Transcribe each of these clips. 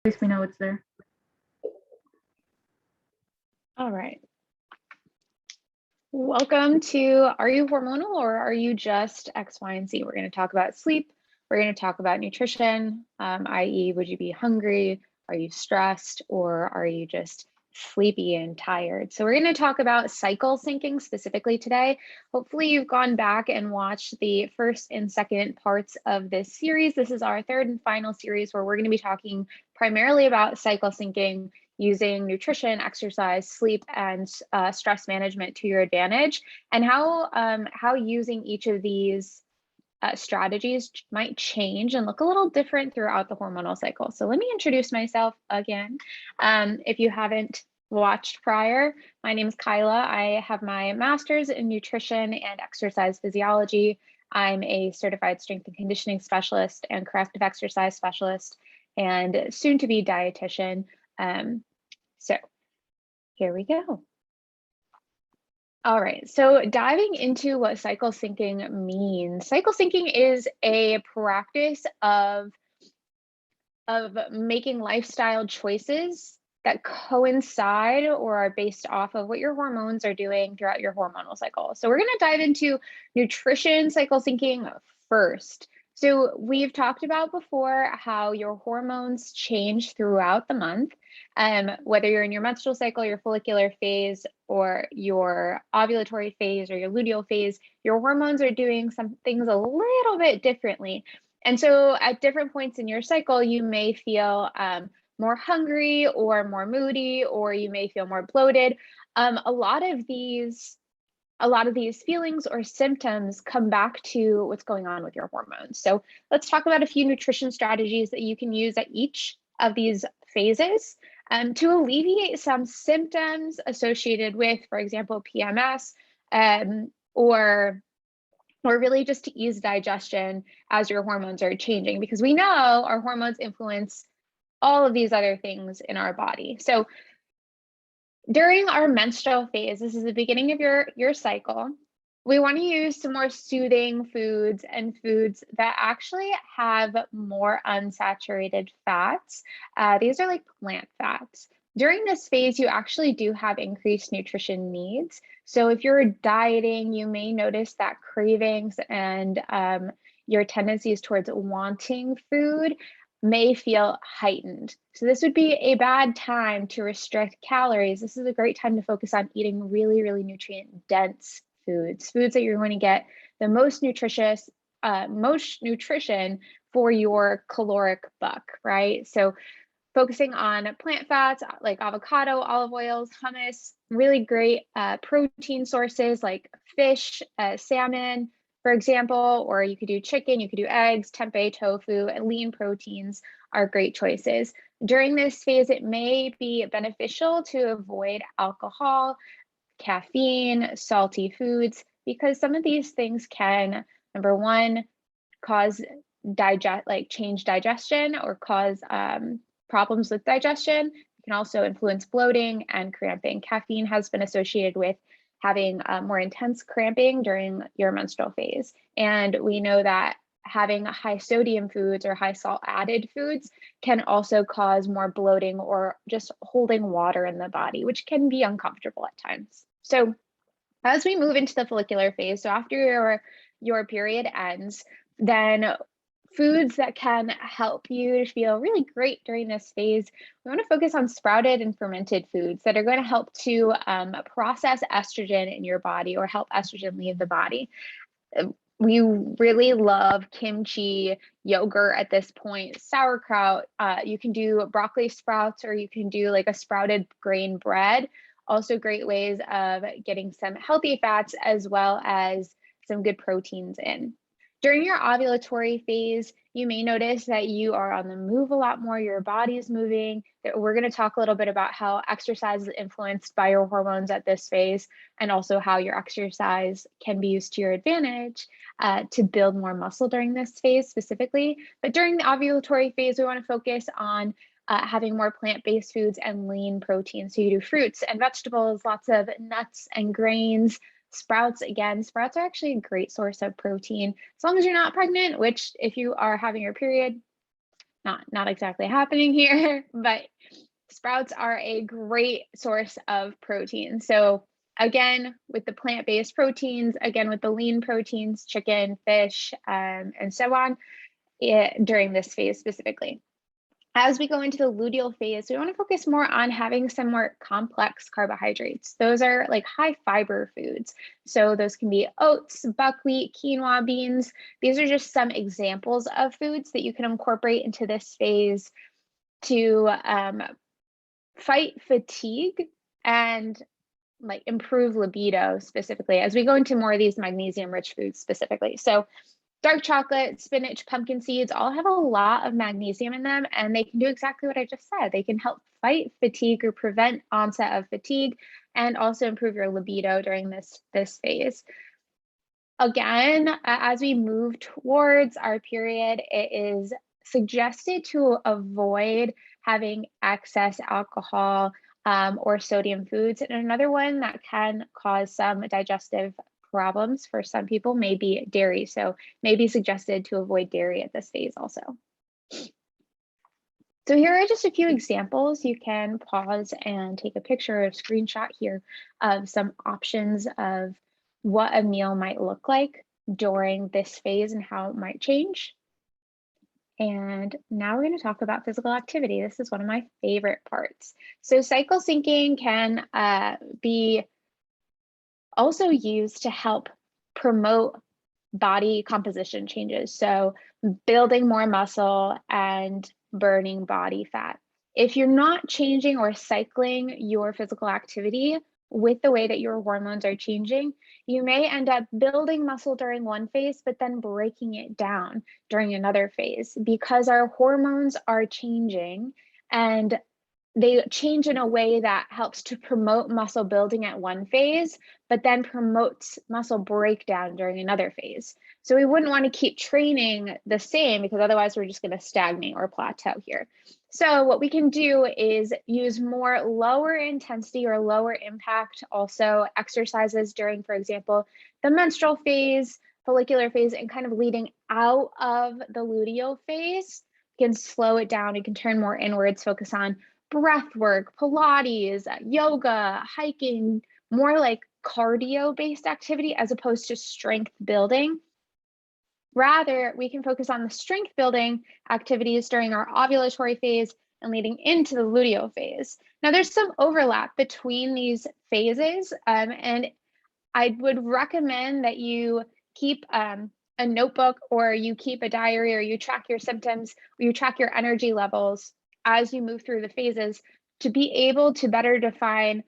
least we know it's there. All right. Welcome to Are You Hormonal or Are You Just X, Y, and Z? We're going to talk about sleep. We're going to talk about nutrition, i.e., would you be hungry? Are you stressed? Or are you just sleepy and tired? So we're going to talk about cycle syncing specifically today. Hopefully you've gone back and watched the first and second parts of this series. This is our third and final series where we're going to be talking primarily about cycle syncing, using nutrition, exercise, sleep, and stress management to your advantage, and how using each of these strategies might change and look a little different throughout the hormonal cycle. So let me introduce myself again. If you haven't watched prior, my name is Kyla. I have my master's in nutrition and exercise physiology. I'm a certified strength and conditioning specialist and corrective exercise specialist, and soon to be dietitian. So here we go. All right, so diving into what cycle syncing means. Cycle syncing is a practice of making lifestyle choices that coincide or are based off of what your hormones are doing throughout your hormonal cycle. So we're going to dive into nutrition cycle syncing first. So we've talked about before how your hormones change throughout the month, whether you're in your menstrual cycle, your follicular phase, or your ovulatory phase, or your luteal phase, your hormones are doing some things a little bit differently. And so at different points in your cycle, you may feel more hungry or more moody, or you may feel more bloated. A lot of these feelings or symptoms come back to what's going on with your hormones. So let's talk about a few nutrition strategies that you can use at each of these phases to alleviate some symptoms associated with, for example, PMS, or really just to ease digestion as your hormones are changing, because we know our hormones influence all of these other things in our body. So during our menstrual phase, this is the beginning of your cycle, we want to use some more soothing foods and foods that actually have more unsaturated fats. These are like plant fats. During this phase, you actually do have increased nutrition needs. So if you're dieting, you may notice that cravings and your tendencies towards wanting food may feel heightened. So this would be a bad time to restrict calories. This is a great time to focus on eating really, really nutrient dense foods that you're going to get the most nutrition for your caloric buck, right? So focusing on plant fats like avocado, olive oils, hummus, really great protein sources like fish, salmon, for example, or you could do chicken, you could do eggs, tempeh, tofu, and lean proteins are great choices. During this phase, it may be beneficial to avoid alcohol, caffeine, salty foods, because some of these things can, number one, cause change digestion or cause problems with digestion. It can also influence bloating and cramping. Caffeine has been associated with having more intense cramping during your menstrual phase. And we know that having high sodium foods or high salt added foods can also cause more bloating or just holding water in the body, which can be uncomfortable at times. So as we move into the follicular phase, so after your period ends, then foods that can help you feel really great during this phase, we want to focus on sprouted and fermented foods that are going to help to process estrogen in your body or help estrogen leave the body. We really love kimchi, yogurt at this point, sauerkraut. You can do broccoli sprouts, or you can do like a sprouted grain bread. Also great ways of getting some healthy fats as well as some good proteins in. During your ovulatory phase, you may notice that you are on the move a lot more, your body is moving. We're going to talk a little bit about how exercise is influenced by your hormones at this phase, and also how your exercise can be used to your advantage to build more muscle during this phase specifically. But during the ovulatory phase, we want to focus on having more plant-based foods and lean protein. So you do fruits and vegetables, lots of nuts and grains. Sprouts, again, sprouts are actually a great source of protein, as long as you're not pregnant, which if you are having your period, not exactly happening here, but sprouts are a great source of protein. So again, with the plant-based proteins, again, with the lean proteins, chicken, fish, and so on, during this phase specifically. As we go into the luteal phase, we want to focus more on having some more complex carbohydrates. Those are like high fiber foods. So those can be oats, buckwheat, quinoa, beans. These are just some examples of foods that you can incorporate into this phase to fight fatigue and like improve libido specifically as we go into more of these magnesium rich foods specifically. So dark chocolate, spinach, pumpkin seeds all have a lot of magnesium in them, and they can do exactly what I just said. They can help fight fatigue or prevent onset of fatigue and also improve your libido during this phase. Again, as we move towards our period, it is suggested to avoid having excess alcohol or sodium foods. And another one that can cause some digestive problems for some people may be dairy. So may be suggested to avoid dairy at this phase also. So here are just a few examples. You can pause and take a picture or screenshot here of some options of what a meal might look like during this phase and how it might change. And now we're going to talk about physical activity. This is one of my favorite parts. So cycle syncing can be also used to help promote body composition changes. So building more muscle and burning body fat. If you're not changing or cycling your physical activity with the way that your hormones are changing, you may end up building muscle during one phase, but then breaking it down during another phase because our hormones are changing and they change in a way that helps to promote muscle building at one phase, but then promotes muscle breakdown during another phase. So we wouldn't want to keep training the same because otherwise we're just going to stagnate or plateau here. So what we can do is use more lower intensity or lower impact also exercises during, for example, the menstrual phase, follicular phase, and kind of leading out of the luteal phase. You can slow it down. You can turn more inwards, focus on breath work, Pilates, yoga, hiking, more like cardio-based activity as opposed to strength building. Rather, we can focus on the strength building activities during our ovulatory phase and leading into the luteal phase. Now, there's some overlap between these phases, and I would recommend that you keep a notebook or you keep a diary or you track your symptoms or you track your energy levels as you move through the phases to be able to better define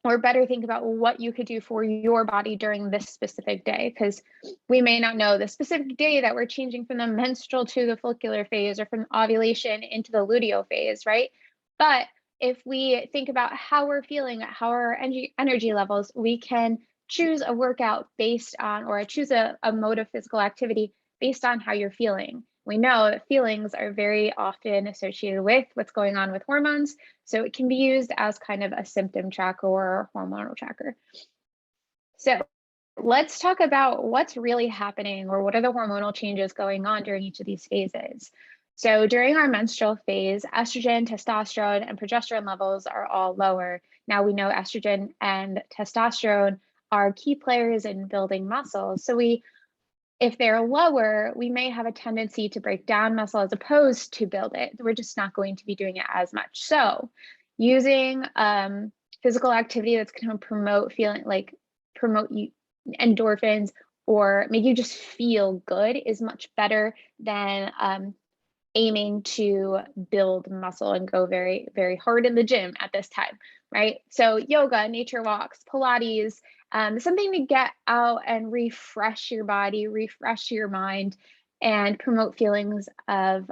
or better think about what you could do for your body during this specific day, because we may not know the specific day that we're changing from the menstrual to the follicular phase or from ovulation into the luteal phase, right? But if we think about how we're feeling, how our energy levels, we can choose a workout based on, or choose a mode of physical activity based on how you're feeling. We know that feelings are very often associated with what's going on with hormones, so it can be used as kind of a symptom tracker or a hormonal tracker. So let's talk about what's really happening or what are the hormonal changes going on during each of these phases. So during our menstrual phase, estrogen, testosterone, and progesterone levels are all lower. Now we know estrogen and testosterone are key players in building muscle. So if they're lower, we may have a tendency to break down muscle as opposed to build it. We're just not going to be doing it as much. So using physical activity that's going to promote endorphins or make you just feel good is much better than aiming to build muscle and go very, very hard in the gym at this time, right? So yoga, nature walks, Pilates, something to get out and refresh your body, refresh your mind, and promote feelings of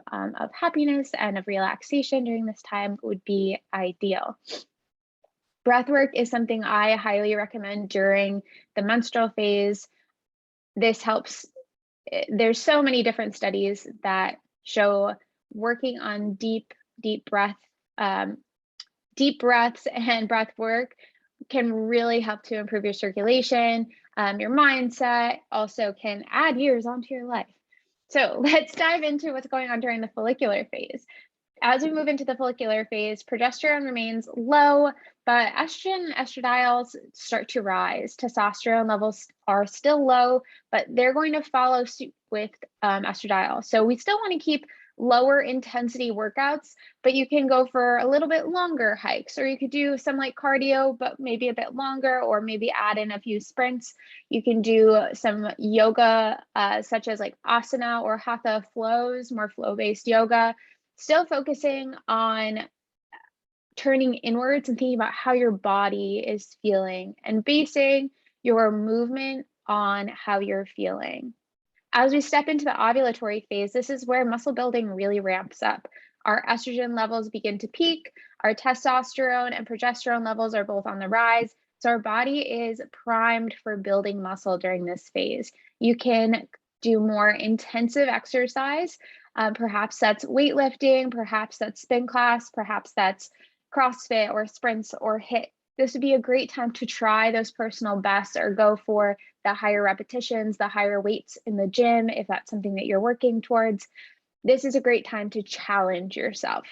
happiness and of relaxation during this time would be ideal. Breathwork is something I highly recommend during the menstrual phase. This helps. There's so many different studies that show working on deep breaths and breath work can really help to improve your circulation, your mindset, also can add years onto your life. So let's dive into what's going on during the follicular phase. As we move into the follicular phase, progesterone remains low, but estrogen and estradiols start to rise. Testosterone levels are still low, but they're going to follow suit with estradiol. So we still want to keep lower intensity workouts, but you can go for a little bit longer hikes, or you could do some like cardio, but maybe a bit longer, or maybe add in a few sprints. You can do some yoga, such as like asana or hatha flows, more flow-based yoga. Still focusing on turning inwards and thinking about how your body is feeling and basing your movement on how you're feeling. As we step into the ovulatory phase, this is where muscle building really ramps up. Our estrogen levels begin to peak, our testosterone and progesterone levels are both on the rise. So our body is primed for building muscle during this phase. You can do more intensive exercise. Perhaps that's weightlifting, perhaps that's spin class, perhaps that's CrossFit or sprints or HIIT. This would be a great time to try those personal bests or go for the higher repetitions, the higher weights in the gym, if that's something that you're working towards. This is a great time to challenge yourself.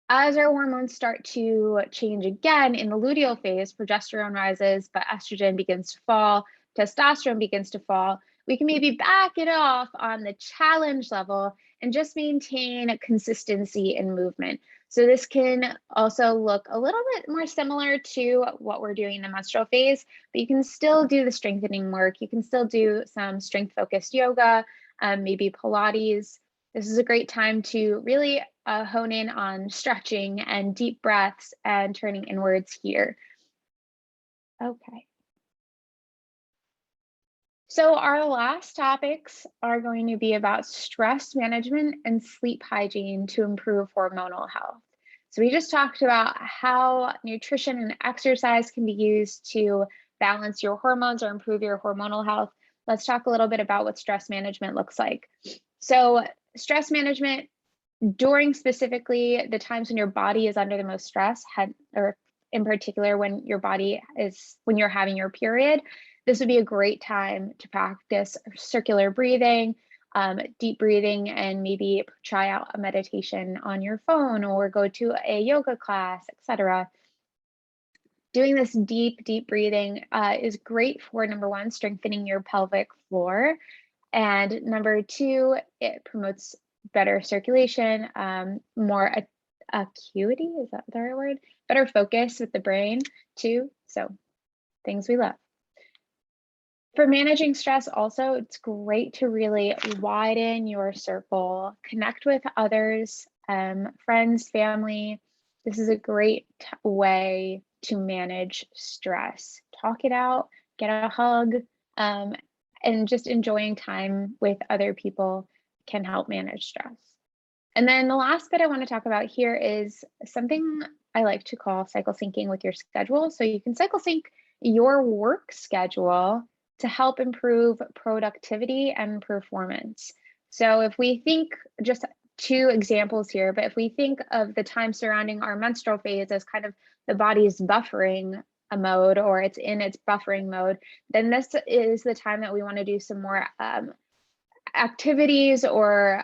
As our hormones start to change again in the luteal phase, progesterone rises, but estrogen begins to fall, testosterone begins to fall. We can maybe back it off on the challenge level and just maintain consistency in movement. So this can also look a little bit more similar to what we're doing in the menstrual phase, but you can still do the strengthening work. You can still do some strength-focused yoga, maybe Pilates. This is a great time to really hone in on stretching and deep breaths and turning inwards here. Okay. So our last topics are going to be about stress management and sleep hygiene to improve hormonal health. So we just talked about how nutrition and exercise can be used to balance your hormones or improve your hormonal health. Let's talk a little bit about what stress management looks like. So stress management during specifically the times when your body is under the most stress, or in particular when when you're having your period, this would be a great time to practice circular breathing, deep breathing, and maybe try out a meditation on your phone or go to a yoga class, etc. Doing this deep breathing is great for, number one, strengthening your pelvic floor. And number two, it promotes better circulation, more acuity, is that the right word? Better focus with the brain too. So things we love. For managing stress also, it's great to really widen your circle, connect with others, friends, family. This is a great way to manage stress. Talk it out, get a hug, and just enjoying time with other people can help manage stress. And then the last bit I want to talk about here is something I like to call cycle syncing with your schedule. So you can cycle sync your work schedule to help improve productivity and performance. So if we think, just two examples here, but if we think of the time surrounding our menstrual phase as kind of the body's buffering a mode, or it's in its buffering mode, then this is the time that we want to do some more activities or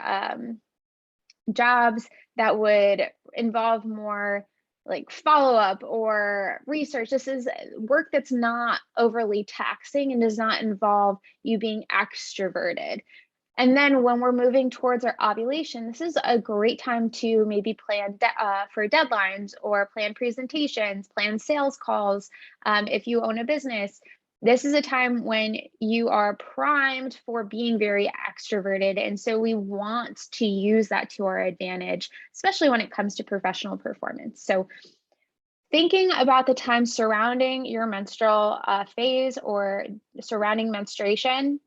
jobs that would involve more like follow-up or research. This is work that's not overly taxing and does not involve you being extroverted. And then when we're moving towards our ovulation, this is a great time to maybe plan for deadlines or plan presentations, plan sales calls. If you own a business, this is a time when you are primed for being very extroverted. And so we want to use that to our advantage, especially when it comes to professional performance. So thinking about the time surrounding your menstrual phase or surrounding menstruation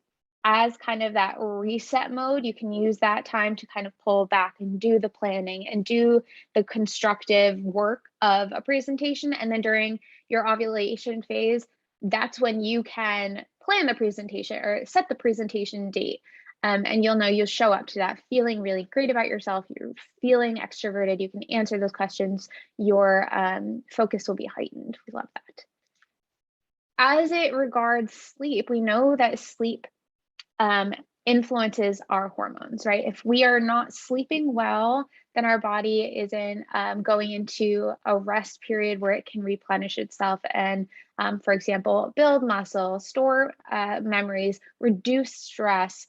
as kind of that reset mode, you can use that time to kind of pull back and do the planning and do the constructive work of a presentation. And then during your ovulation phase, that's when you can plan the presentation or set the presentation date. And you'll know you'll show up to that feeling really great about yourself. You're feeling extroverted. You can answer those questions. Your focus will be heightened. We love that. As it regards sleep, we know that sleep influences our hormones, right? If we are not sleeping well, then our body isn't going into a rest period where it can replenish itself and, for example, build muscle, store memories, reduce stress.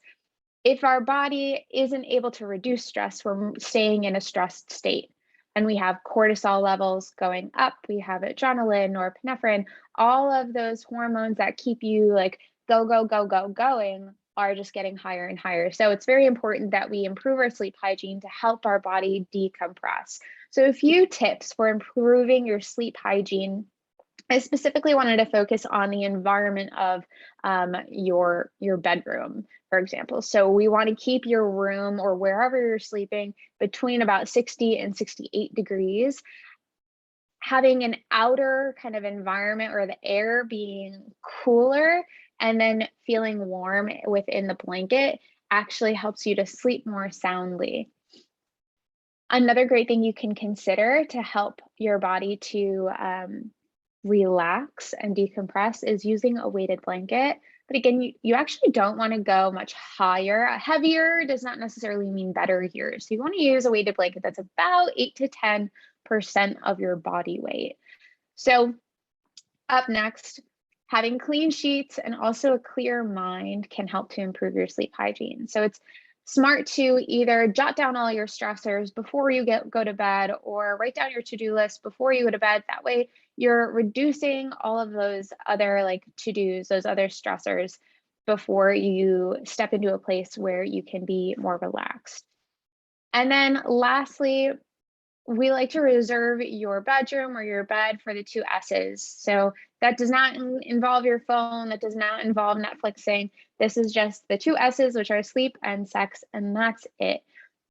If our body isn't able to reduce stress, we're staying in a stressed state. And we have cortisol levels going up, we have adrenaline, norepinephrine, all of those hormones that keep you like go, go, go, go, going are just getting higher and higher. So it's very important that we improve our sleep hygiene to help our body decompress. So, a few tips for improving your sleep hygiene. I specifically wanted to focus on the environment of your bedroom, for example. So we want to keep your room or wherever you're sleeping between about 60 and 68 degrees. Having an outer kind of environment or the air being cooler and then feeling warm within the blanket actually helps you to sleep more soundly. Another great thing you can consider to help your body to relax and decompress is using a weighted blanket. But again, you actually don't want to go much higher. Heavier does not necessarily mean better here. So you want to use a weighted blanket that's about 8 to 10% of your body weight. So up next, having clean sheets and also a clear mind can help to improve your sleep hygiene. So it's smart to either jot down all your stressors before you go to bed or write down your to-do list before you go to bed. That way you're reducing all of those other like to-dos, those other stressors before you step into a place where you can be more relaxed. And then lastly, we like to reserve your bedroom or your bed for the two S's. So that does not involve your phone, that does not involve Netflixing. This is just the two S's, which are sleep and sex, and that's it.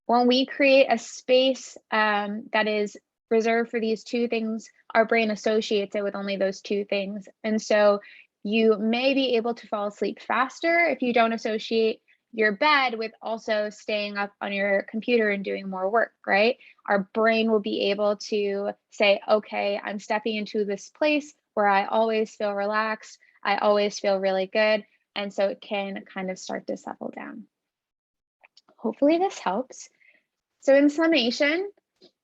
When we create a space that is reserved for these two things, our brain associates it with only those two things. And so you may be able to fall asleep faster if you don't associate your bed with also staying up on your computer and doing more work, right? Our brain will be able to say, okay, I'm stepping into this place where I always feel relaxed, I always feel really good. And so it can kind of start to settle down. Hopefully this helps. So in summation,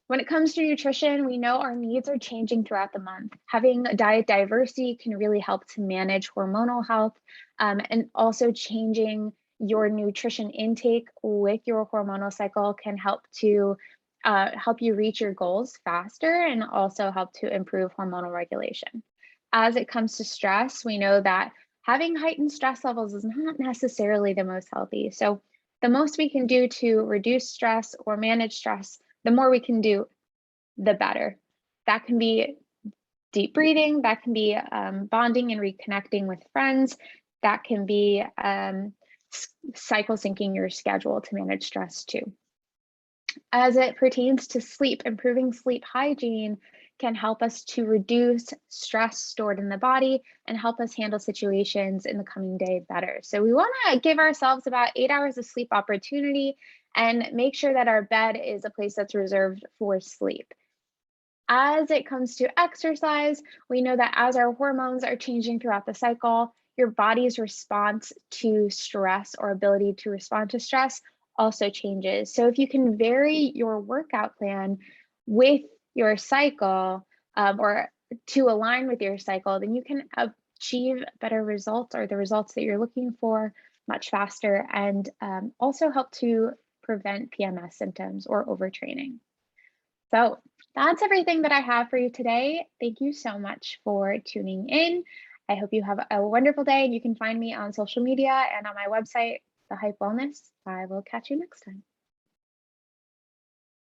when it comes to nutrition, we know our needs are changing throughout the month. Having diet diversity can really help to manage hormonal health, and also changing your nutrition intake with your hormonal cycle can help to help you reach your goals faster and also help to improve hormonal regulation. As it comes to stress, we know that having heightened stress levels is not necessarily the most healthy. So the most we can do to reduce stress or manage stress, the more we can do, the better. That can be deep breathing, that can be bonding and reconnecting with friends, that can be cycle syncing your schedule to manage stress too. As it pertains to sleep, improving sleep hygiene can help us to reduce stress stored in the body and help us handle situations in the coming day better. So we want to give ourselves about 8 hours of sleep opportunity and make sure that our bed is a place that's reserved for sleep. As it comes to exercise, we know that as our hormones are changing throughout the cycle, your body's response to stress or ability to respond to stress also changes. So if you can vary your workout plan with your cycle, or to align with your cycle, then you can achieve better results or the results that you're looking for much faster, and also help to prevent PMS symptoms or overtraining. So that's everything that I have for you today. Thank you so much for tuning in. I hope you have a wonderful day, and you can find me on social media and on my website, The Hype Wellness. I will catch you next time.